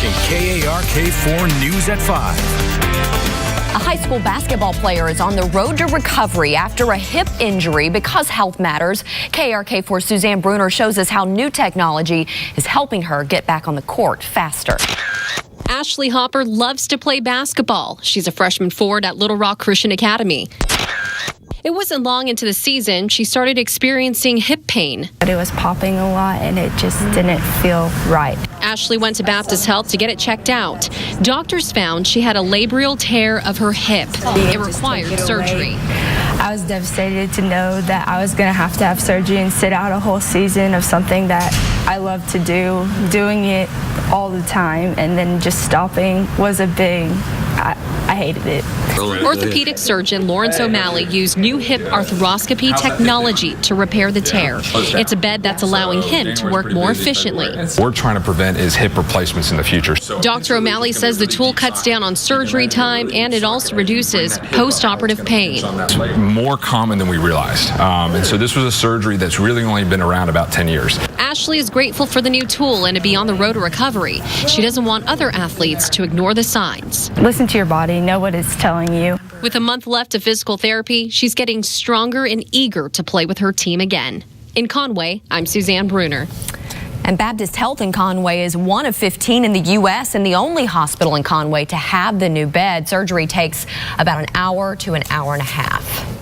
watching KARK4 News at 5. A high school basketball player is on the road to recovery after a hip injury because health matters. KARK4 Suzanne Bruner shows us how new technology is helping her get back on the court faster. Ashley Hopper loves to play basketball. She's a freshman forward at Little Rock Christian Academy. It wasn't long into the season she started experiencing hip pain. But it was popping a lot and it just didn't feel right. Ashley went to Baptist Health to get it checked out. Doctors found she had a labral tear of her hip. It required surgery. I was devastated to know that I was going to have surgery and sit out a whole season of something that I love to do. Doing it all the time and then just stopping was a big, I hated it. Orthopedic surgeon Lawrence O'Malley used new hip arthroscopy technology to repair the tear. It's a bed that's allowing him to work more efficiently. We're trying to prevent is hip replacements in the future. Dr. O'Malley says the tool cuts down on surgery time and it also reduces post-operative pain. It's more common than we realized. And so this was a surgery that's really only been around about 10 years. Ashley is grateful for the new tool and to be on the road to recovery. She doesn't want other athletes to ignore the signs. Listen to your body, know what it's telling you. With a month left of physical therapy, she's getting stronger and eager to play with her team again. In Conway, I'm Suzanne Bruner. And Baptist Health in Conway is one of 15 in the U.S. and the only hospital in Conway to have the new bed. Surgery takes about an hour to an hour and a half.